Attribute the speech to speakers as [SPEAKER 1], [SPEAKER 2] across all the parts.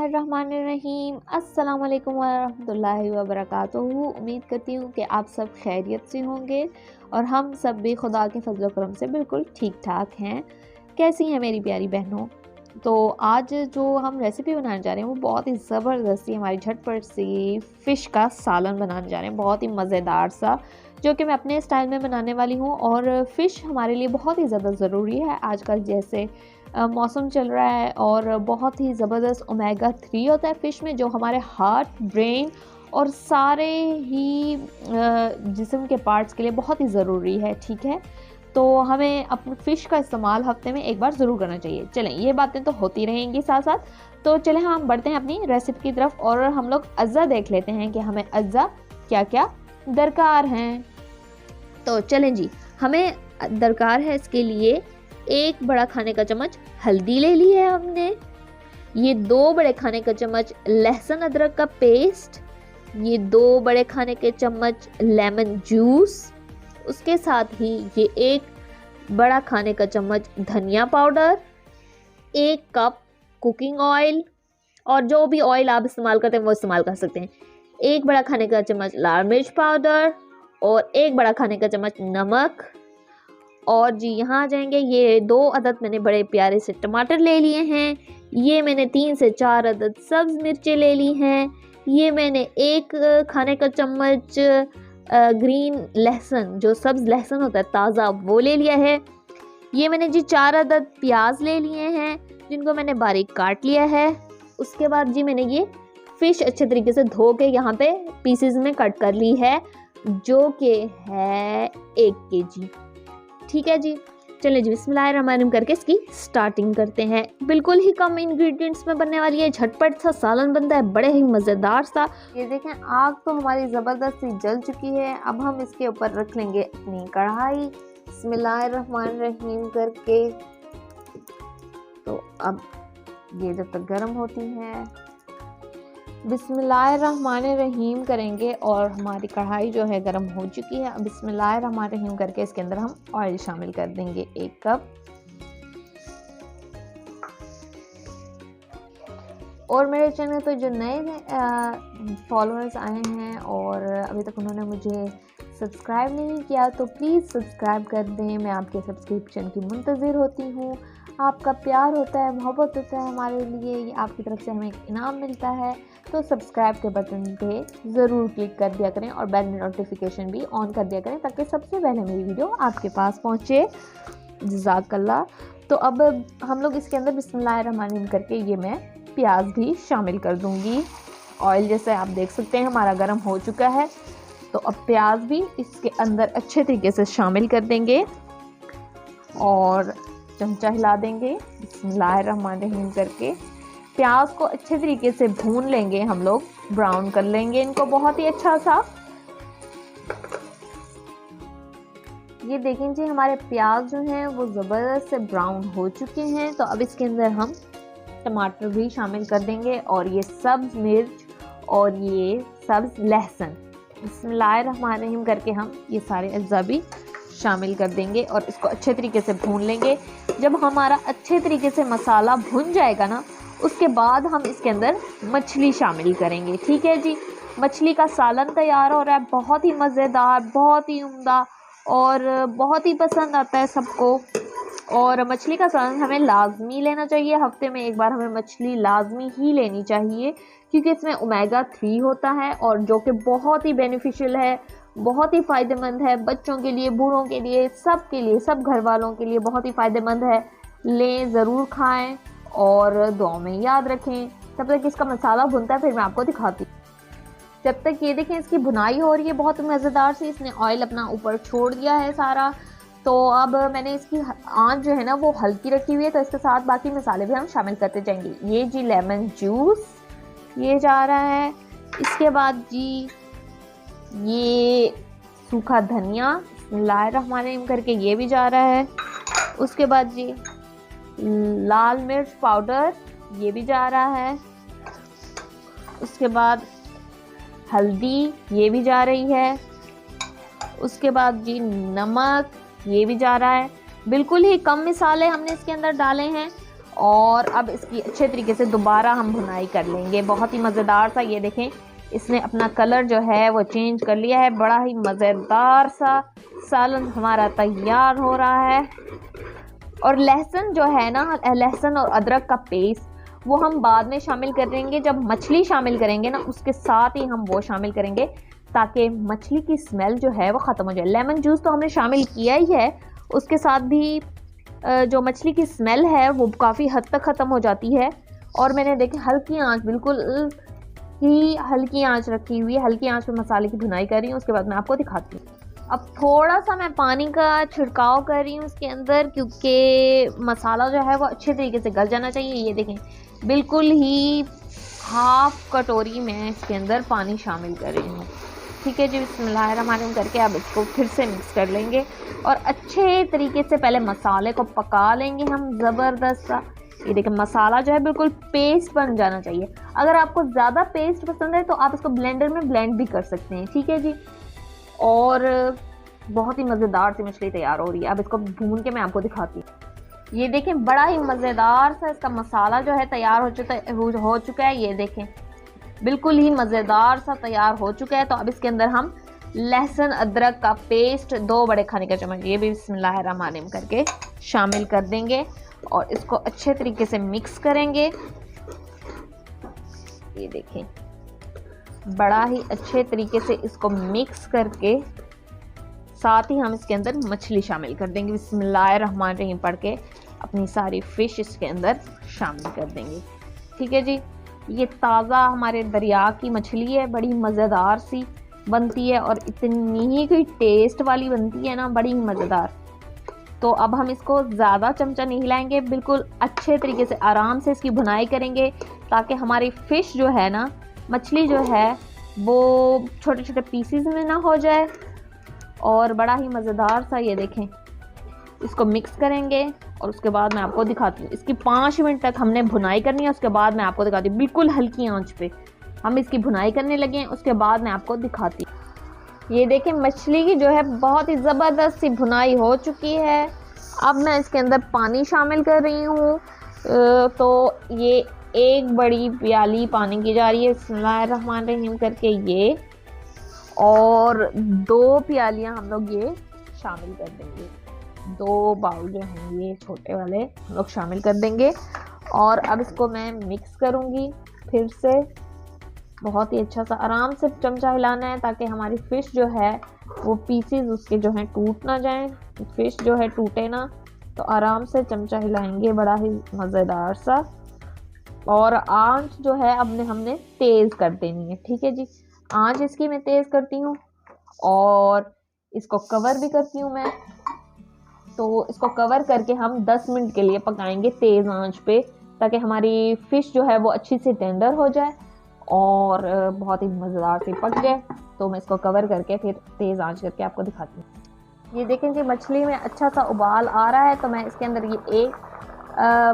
[SPEAKER 1] बिस्मिल्लाहिर्रहमानिर्रहीम। अस्सलाम वालेकुम वरहमतुल्लाहि वबरकातुहू। उम्मीद करती हूँ कि आप सब खैरियत से होंगे और हम सब भी खुदा के फजल करम से बिल्कुल ठीक ठाक हैं। कैसी हैं मेरी प्यारी बहनों? तो आज जो हम रेसिपी बनाने जा रहे हैं वो बहुत ही ज़बरदस्ती हमारी झटपट सी फ़िश का सालन बनाने जा रहे हैं, बहुत ही मज़ेदार सा, जो कि मैं अपने स्टाइल में बनाने वाली हूँ। और फ़िश हमारे लिए बहुत ही ज़्यादा ज़रूरी है आजकल, जैसे मौसम चल रहा है और बहुत ही ज़बरदस्त ओमेगा 3 होता है फ़िश में, जो हमारे हार्ट, ब्रेन और सारे ही जिस्म के पार्ट्स के लिए बहुत ही ज़रूरी है। ठीक है, तो हमें अपने फ़िश का इस्तेमाल हफ्ते में एक बार ज़रूर करना चाहिए। चलें, ये बातें तो होती रहेंगी साथ साथ, तो चलें हम बढ़ते हैं अपनी रेसिपी की तरफ और हम लोग अज्जा देख लेते हैं कि हमें अज्जा क्या क्या दरकार हैं। तो चलें जी, हमें दरकार है इसके लिए 1 बड़ा खाने का चम्मच हल्दी ले ली है हमने, ये 2 बड़े खाने का चम्मच लहसुन अदरक का पेस्ट, ये 2 बड़े खाने के चम्मच लेमन जूस, उसके साथ ही ये 1 बड़ा खाने का चम्मच धनिया पाउडर, 1 कप कुकिंग ऑयल, और जो भी ऑयल आप इस्तेमाल करते हैं वो इस्तेमाल कर सकते हैं, 1 बड़ा खाने का चम्मच लाल मिर्च पाउडर और 1 बड़ा खाने का चम्मच नमक। और जी यहाँ आ जाएंगे, ये 2 अदद मैंने बड़े प्यारे से टमाटर ले लिए हैं, ये मैंने 3 से 4 अदद सब्ज़ मिर्चें ले ली हैं, ये मैंने 1 खाने का चम्मच ग्रीन लहसुन, जो सब्ज़ लहसुन होता है ताज़ा, वो ले लिया है, ये मैंने जी 4 अदद प्याज ले लिए हैं जिनको मैंने बारीक काट लिया है। उसके बाद जी मैंने ये फ़िश अच्छे तरीके से धो के यहाँ पे पीसेस में कट कर ली है, जो कि है 1 kg। ठीक है जी, चलिए जी बिस्मिल्लाहिर्रहमानिर्रहीम करके इसकी स्टार्टिंग करते हैं। बिल्कुल ही कम इंग्रेडिएंट्स में बनने वाली है, झटपट सा सालन बनता है, बड़े ही मज़ेदार सा। ये देखें, आग तो हमारी ज़बरदस्त सी जल चुकी है। अब हम इसके ऊपर रख लेंगे अपनी कढ़ाई, बिस्मिल्लाहिर्रहमानिर्रहीम करके। तो अब ये जब तक गर्म होती है, बिस्मिल्लाहिर्रहमानिर्रहीम करेंगे और हमारी कढ़ाई जो है गर्म हो चुकी है। अब बिस्मिल्लाहिर्रहमानिर्रहीम करके इसके अंदर हम ऑयल शामिल कर देंगे 1 कप। और मेरे चैनल पर जो नए फॉलोअर्स आए हैं और अभी तक उन्होंने मुझे सब्सक्राइब नहीं किया, तो प्लीज़ सब्सक्राइब कर दें। मैं आपके सब्सक्रिप्शन की मुंतज़िर होती हूँ। आपका प्यार होता है, मोहब्बत होता है हमारे लिए, ये आपकी तरफ से हमें इनाम मिलता है। तो सब्सक्राइब के बटन पे ज़रूर क्लिक कर दिया करें और बेल नोटिफिकेशन भी ऑन कर दिया करें, ताकि सबसे पहले मेरी वीडियो आपके पास पहुँचे। जज़ाकल्लाह। तो अब हम लोग इसके अंदर बिस्मिल्लाहिर्रहमानिर्रहीम करके ये मैं प्याज भी शामिल कर दूँगी। ऑयल जैसे आप देख सकते हैं हमारा गर्म हो चुका है, तो अब प्याज भी इसके अंदर अच्छे तरीके से शामिल कर देंगे और चमचा हिला देंगे बिस्मिल्लाहिर्रहमानिर्रहीम करके। प्याज को अच्छे तरीके से भून लेंगे हम लोग, ब्राउन कर लेंगे इनको बहुत ही अच्छा सा। ये देखें जी, हमारे प्याज जो हैं वो ज़बरदस्त से ब्राउन हो चुके हैं। तो अब इसके अंदर हम टमाटर भी शामिल कर देंगे और ये सब्ज़ मिर्च और ये सब्ज़ लहसुन, बिस्मिल्लाहिर्रहमानिर्रहीम करके हम ये सारे अज्जा भी शामिल कर देंगे और इसको अच्छे तरीके से भून लेंगे। जब हमारा अच्छे तरीके से मसाला भुन जाएगा ना, उसके बाद हम इसके अंदर मछली शामिल करेंगे। ठीक है जी, मछली का सालन तैयार हो रहा है, बहुत ही मज़ेदार, बहुत ही उम्दा और बहुत ही पसंद आता है सबको। और मछली का सालन हमें लाजमी लेना चाहिए, हफ्ते में 1 बार हमें मछली लाजमी ही लेनी चाहिए, क्योंकि इसमें ओमेगा 3 होता है और जो कि बहुत ही बेनिफिशियल है, बहुत ही फ़ायदेमंद है बच्चों के लिए, बूढ़ों के लिए, सब के लिए, सब घर वालों के लिए बहुत ही फ़ायदेमंद है। लें, ज़रूर खाएं और दुआ में याद रखें। तब तक इसका मसाला भुनता है, फिर मैं आपको दिखाती हूँ। जब तक ये देखें इसकी भुनाई हो रही है बहुत मज़ेदार से, इसने ऑयल अपना ऊपर छोड़ दिया है सारा। तो अब मैंने इसकी आंच जो है ना वो हल्की रखी हुई है, तो इसके साथ बाकी मसाले भी हम शामिल करते जाएंगे। ये जी लेमन जूस ये जा रहा है, इसके बाद जी ये सूखा धनिया बिस्मिल्लाहिर्रहमानिर्रहीम करके ये भी जा रहा है। उसके बाद जी लाल मिर्च पाउडर ये भी जा रहा है। उसके बाद हल्दी ये भी जा रही है। उसके बाद जी नमक ये भी जा रहा है। बिल्कुल ही कम मसाले हमने इसके अंदर डाले हैं और अब इसकी अच्छे तरीके से दोबारा हम भुनाई कर लेंगे। बहुत ही मज़ेदार सा, ये देखें इसने अपना कलर जो है वो चेंज कर लिया है। बड़ा ही मज़ेदार सा सालन हमारा तैयार हो रहा है। और लहसुन जो है ना, लहसुन और अदरक का पेस्ट वो हम बाद में शामिल करेंगे। जब मछली शामिल करेंगे ना उसके साथ ही हम वो शामिल करेंगे, ताकि मछली की स्मेल जो है वो ख़त्म हो जाए। लेमन जूस तो हमने शामिल किया ही है, उसके साथ भी जो मछली की स्मेल है वो काफ़ी हद तक ख़त्म हो जाती है। और मैंने देखी हल्की आंच, बिल्कुल ही हल्की आंच रखी हुई है, हल्की आंच पे मसाले की भुनाई कर रही हूँ। उसके बाद मैं आपको दिखाती हूँ। अब थोड़ा सा मैं पानी का छिड़काव कर रही हूँ उसके अंदर, क्योंकि मसाला जो है वो अच्छे तरीके से गल जाना चाहिए। ये देखें बिल्कुल ही हाफ कटोरी में इसके अंदर पानी शामिल कर रही हूँ। ठीक है जी, बिस्मिल्लाहिर्रहमानिर्रहीम करके अब इसको फिर से मिक्स कर लेंगे और अच्छे तरीके से पहले मसाले को पका लेंगे हम ज़बरदस्त सा। ये देखिए मसाला जो है बिल्कुल पेस्ट बन जाना चाहिए। अगर आपको ज़्यादा पेस्ट पसंद है तो आप इसको ब्लेंडर में ब्लेंड भी कर सकते हैं। ठीक है जी, और बहुत ही मज़ेदार सी मछली तैयार हो रही है। अब इसको भून के मैं आपको दिखाती हूँ। ये देखें बड़ा ही मज़ेदार सा इसका मसाला जो है तैयार हो चुका है। ये देखें बिल्कुल ही मज़ेदार सा तैयार हो चुका है। तो अब इसके अंदर हम लहसुन अदरक का पेस्ट 2 बड़े खाने का चम्मच ये भी बिस्मिल्लाहिर्रहमानिर्रहीम करके शामिल कर देंगे और इसको अच्छे तरीके से मिक्स करेंगे। ये देखें बड़ा ही अच्छे तरीके से इसको मिक्स करके साथ ही हम इसके अंदर मछली शामिल कर देंगे। बिस्मिल्लाहिर्रहमानिर्रहीम पढ़ के अपनी सारी फिश इसके अंदर शामिल कर देंगे। ठीक है जी, ये ताज़ा हमारे दरिया की मछली है, बड़ी मज़ेदार सी बनती है और इतनी ही कोई टेस्ट वाली बनती है ना, बड़ी मज़ेदार। तो अब हम इसको ज़्यादा चमचा नहीं हिलाएंगे, बिल्कुल अच्छे तरीके से आराम से इसकी भुनाई करेंगे ताकि हमारी फ़िश जो है ना, मछली जो है वो छोटे छोटे पीसीज में ना हो जाए। और बड़ा ही मज़ेदार सा, ये देखें इसको मिक्स करेंगे और उसके बाद मैं आपको दिखाती हूँ। इसकी 5 मिनट तक हमने भुनाई करनी है, उसके बाद मैं आपको दिखाती हूँ। बिल्कुल हल्की आंच पे हम इसकी भुनाई करने लगे हैं, उसके बाद मैं आपको दिखाती हूँ। ये देखें मछली की जो है बहुत ही ज़बरदस्त सी भुनाई हो चुकी है। अब मैं इसके अंदर पानी शामिल कर रही हूँ। तो ये 1 बड़ी प्याली पानी की जा रही है बिस्मिल्लाहिर्रहमानिर्रहीम करके ये, और 2 प्यालियाँ हम लोग ये शामिल कर देंगे। 2 बाउल जो हैं ये छोटे वाले हम लोग शामिल कर देंगे और अब इसको मैं मिक्स करूँगी फिर से। बहुत ही अच्छा सा आराम से चमचा हिलाना है ताकि हमारी फ़िश जो है वो पीसेस उसके जो हैं टूट ना जाएं, फ़िश जो है टूटे ना। तो आराम से चमचा हिलाएंगे, बड़ा ही मज़ेदार सा। और आंच जो है अब हमने तेज़ कर देनी है। ठीक है जी, आंच इसकी मैं तेज़ करती हूँ और इसको कवर भी करती हूँ मैं। तो इसको कवर करके हम 10 मिनट के लिए पकाएंगे तेज़ आंच पे, ताकि हमारी फ़िश जो है वो अच्छी से टेंडर हो जाए और बहुत ही मज़ेदार से पक जाए। तो मैं इसको कवर करके फिर तेज़ आंच करके आपको दिखाती हूँ। ये देखें कि मछली में अच्छा सा उबाल आ रहा है, तो मैं इसके अंदर ये 1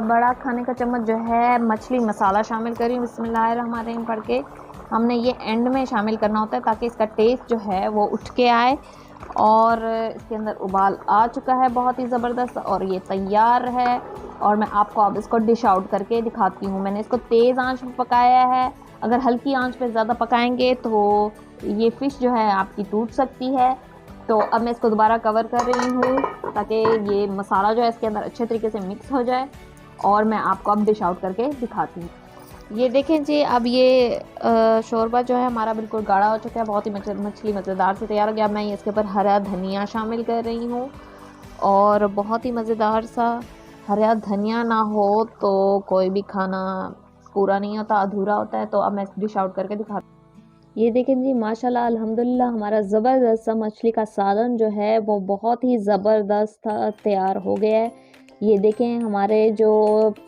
[SPEAKER 1] बड़ा खाने का चम्मच जो है मछली मसाला शामिल करी हूँ बिस्मिल्लाहिर्रहमानिर्रहीम पढ़ के। हमने ये एंड में शामिल करना होता है ताकि इसका टेस्ट जो है वो उठ के आए। और इसके अंदर उबाल आ चुका है बहुत ही ज़बरदस्त और ये तैयार है। और मैं आपको अब इसको डिश आउट करके दिखाती हूँ। मैंने इसको तेज़ आंच पे पकाया है, अगर हल्की आंच पे ज़्यादा पकाएंगे तो ये फ़िश जो है आपकी टूट सकती है। तो अब मैं इसको दोबारा कवर कर रही हूँ ताकि ये मसाला जो है इसके अंदर अच्छे तरीके से मिक्स हो जाए और मैं आपको अब डिश आउट करके दिखाती हूँ। ये देखें जी, अब ये शोरबा जो है हमारा बिल्कुल गाढ़ा हो चुका है, बहुत ही मछली मज़ेदार से तैयार हो गया। अब मैं इसके ऊपर हरा धनिया शामिल कर रही हूँ और बहुत ही मज़ेदार सा। हरा धनिया ना हो तो कोई भी खाना पूरा नहीं होता, अधूरा होता है। तो अब मैं डिश आउट करके दिखाती हूँ। ये देखें जी, माशाल्लाह अल्हम्दुलिल्लाह हमारा ज़बरदस्त सा मछली का सालन जो है वो बहुत ही ज़बरदस्त तैयार हो गया है। ये देखें हमारे जो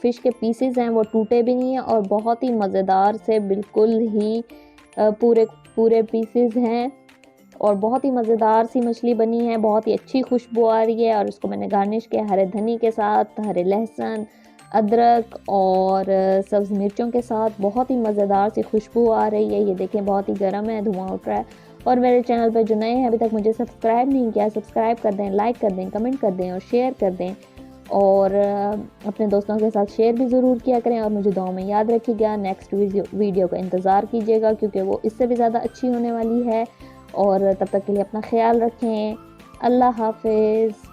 [SPEAKER 1] फ़िश के पीसेस हैं वो टूटे भी नहीं हैं और बहुत ही मज़ेदार से बिल्कुल ही पूरे पीसेस हैं और बहुत ही मज़ेदार सी मछली बनी है। बहुत ही अच्छी खुशबू आ रही है और इसको मैंने गार्निश किया हरे धनी के साथ, हरे लहसुन, अदरक और सब्ज़ मिर्चों के साथ। बहुत ही मज़ेदार सी खुशबू आ रही है। ये देखें बहुत ही गर्म है, धुआं उठ रहा है। और मेरे चैनल पर जो नए हैं अभी तक मुझे सब्सक्राइब नहीं किया, सब्सक्राइब कर दें, लाइक कर दें, कमेंट कर दें और शेयर कर दें। और अपने दोस्तों के साथ शेयर भी ज़रूर किया करें और मुझे दुआ में याद रखिएगा। नेक्स्ट वीडियो का इंतज़ार कीजिएगा क्योंकि वो इससे भी ज़्यादा अच्छी होने वाली है। और तब तक के लिए अपना ख्याल रखें। अल्लाह हाफ़िज़।